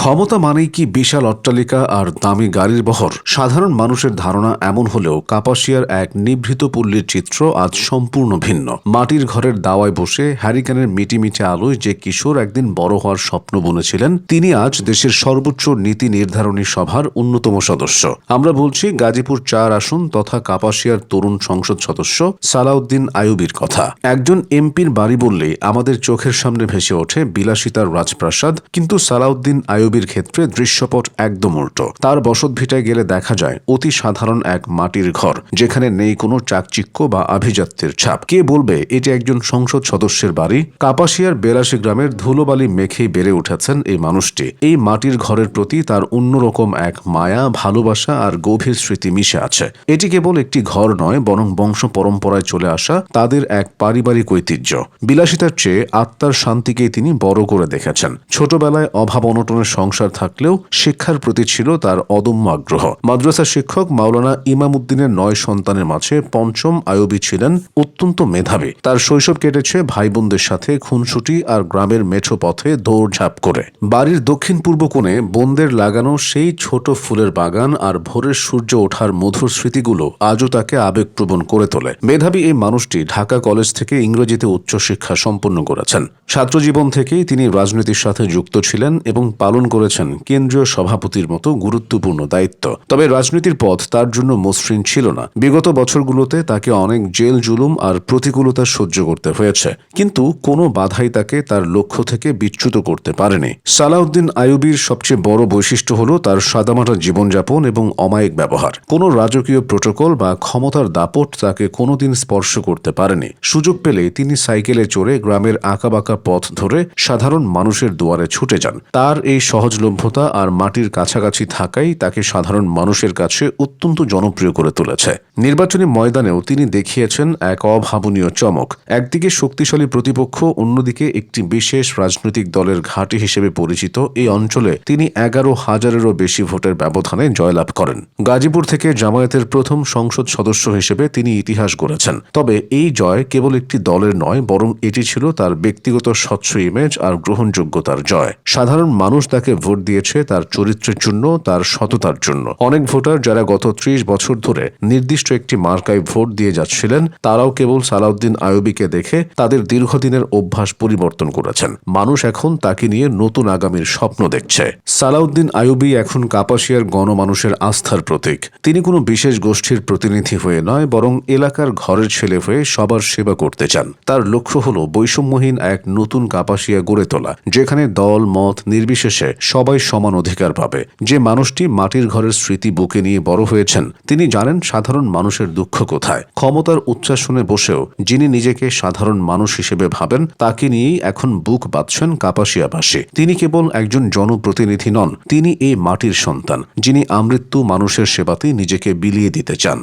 ক্ষমতা মানেই কি বিশাল অট্টালিকা আর দামি গাড়ির বহর? সাধারণ মানুষের ধারণা এমন হলেও কাপাসিয়ার এক নিভৃত পল্লীর চিত্র আজ সম্পূর্ণ ভিন্ন। মাটির ঘরের দাওয়ায় বসে হ্যারিকেনের মিটিমিটি আলোয় যে কিশোর একদিন বড় হওয়ার স্বপ্ন বুনেছিলেন, তিনি আজ দেশের সর্বোচ্চ নীতি নির্ধারণী সভার অন্যতম সদস্য। আমরা বলছি গাজীপুর ৪ আসন তথা কাপাসিয়ার তরুণ সংসদ সদস্য সালাউদ্দিন আইয়ুবীর কথা। একজন এমপির বাড়ি বললে আমাদের চোখের সামনে ভেসে ওঠে বিলাসিতার রাজপ্রাসাদ, কিন্তু সালাউদ্দিন আইয়ুবীর ক্ষেত্রে দৃশ্যপট একদম উল্টো। তার বসতভিটায় গেলে দেখা যায় অতি সাধারণ এক মাটির ঘর, যেখানে নেই কোনো চাকচিক্য বা আভিজাত্যের ছাপ। কে বলবে এটি একজন সংসদ সদস্যের বাড়ি? কাপাসিয়ার ৮২ গ্রামের ধুলোবালি মেখেই বেড়ে উঠেছেন এই মানুষটি। এই মাটির ঘরের প্রতি তার অন্যরকম এক মায়া, ভালোবাসা আর গভীর স্মৃতি মিশে আছে। এটি কেবল একটি ঘর নয়, বরং বংশ পরম্পরায় চলে আসা তাদের এক পারিবারিক ঐতিহ্য। বিলাসিতার চেয়ে আত্মার শান্তিকেই তিনি বড় করে দেখেছেন। ছোটবেলায় অভাব অনটনের সংসার থাকলেও শিক্ষার প্রতি ছিল তার অদম্য আগ্রহ। মাদ্রাসা শিক্ষক মাওলানা ইমাম উদ্দিনের ৯ সন্তানের মাঝে পঞ্চম আইয়ুবী ছিলেন অত্যন্ত মেধাবী। তার শৈশব কেটেছে ভাই বোনদের সাথে খুনসুটি আর গ্রামের মেঠো পথে দৌড়ঝাঁপ করে। বাড়ির দক্ষিণ পূর্ব কোণে বোনদের লাগানো সেই ছোট ফুলের বাগান আর ভোরের সূর্য ওঠার মধুর স্মৃতিগুলো আজও তাকে আবেগপ্রবণ করে তোলে। মেধাবী এই মানুষটি ঢাকা কলেজ থেকে ইংরেজিতে উচ্চশিক্ষা সম্পন্ন করেছেন। ছাত্রজীবন থেকেই তিনি রাজনীতির সাথে যুক্ত ছিলেন এবং পালন করেছেন কেন্দ্রীয় সভাপতির মতো গুরুত্বপূর্ণ দায়িত্ব। তবে রাজনীতির পথ তার জন্য মসৃণ ছিল না। বিগত বছরগুলোতে তাকে অনেক জেল জুলুম আর প্রতিকূলতা সহ্য করতে হয়েছে, কিন্তু কোনো বাধাই তাকে তার লক্ষ্য থেকে বিচ্যুত করতে পারেনি। সালাউদ্দিন আইয়ুবীর সবচেয়ে বড় বৈশিষ্ট্য হল তার সাদামাটা জীবনযাপন এবং অমায়িক ব্যবহার। কোনো রাজকীয় প্রোটোকল বা ক্ষমতার দাপট তাকে কোনোদিন স্পর্শ করতে পারেনি। সুযোগ পেলে তিনি সাইকেলে চড়ে গ্রামের আঁকাবাঁকা পথ ধরে সাধারণ মানুষের দুয়ারে ছুটে যান। তার এই সহজলভ্যতা আর মাটির কাছাকাছি থাকাই তাকে সাধারণ মানুষের কাছে অত্যন্ত জনপ্রিয় করে তুলেছে। নির্বাচনী ময়দানেও তিনি দেখিয়েছেন এক অভাবনীয় চমক। একদিকে শক্তিশালী প্রতিপক্ষ, অন্যদিকে একটি বিশেষ রাজনৈতিক দলের ঘাঁটি হিসেবে পরিচিত এই অঞ্চলে তিনি ১১,০০০-এরও বেশি ভোটের ব্যবধানে জয়লাভ করেন। গাজীপুর থেকে জামায়াতের প্রথম সংসদ সদস্য হিসেবে তিনি ইতিহাস গড়েছেন। তবে এই জয় কেবল একটি দলের নয়, বরং এটি ছিল তার ব্যক্তিগত স্বচ্ছ ইমেজ আর গ্রহণযোগ্যতার জয়। সাধারণ মানুষ তাকে ভোট দিয়েছে তার চরিত্রের জন্য, তার সততার জন্য। অনেক ভোটার যারা গত ৩০ বছর ধরে নির্দিষ্ট একটি মার্কায় ভোট দিয়ে যাচ্ছিলেন, তারাও কেবল সালাউদ্দিন আইয়ুবীকে দেখে তাদের দীর্ঘদিনের অভ্যাস পরিবর্তন করেছেন। মানুষ এখন তাকে নিয়ে নতুন আগামীর স্বপ্ন দেখছে। সালাউদ্দিন আইয়ুবী এখন কাপাসিয়ার গণমানুষের আস্থার প্রতীক। তিনি কোনো বিশেষ গোষ্ঠীর প্রতিনিধি হয়ে নয়, বরং এলাকার ঘরের ছেলে হয়ে সবার সেবা করতে চান। তার লক্ষ্য হল বৈষম্যহীন এক নতুন কাপাসিয়া গড়ে তোলা, যেখানে দল মত নির্বিশেষে সবাই সমান অধিকার পাবে। যে মানুষটি মাটির ঘরের স্মৃতি বুকে নিয়ে বড় হয়েছেন, তিনি জানেন সাধারণ মানুষের দুঃখ কোথায়। ক্ষমতার উচ্চাসনে বসেও যিনি নিজেকে সাধারণ মানুষ হিসেবে ভাবেন, তাকে নিয়েই এখন বুক বাঁধছেন কাপাসিয়াবাসী। তিনি কেবল একজন জনপ্রতিনিধি নন, তিনি এই মাটির সন্তান, যিনি আমৃত্যু মানুষের সেবাতে নিজেকে বিলিয়ে দিতে চান।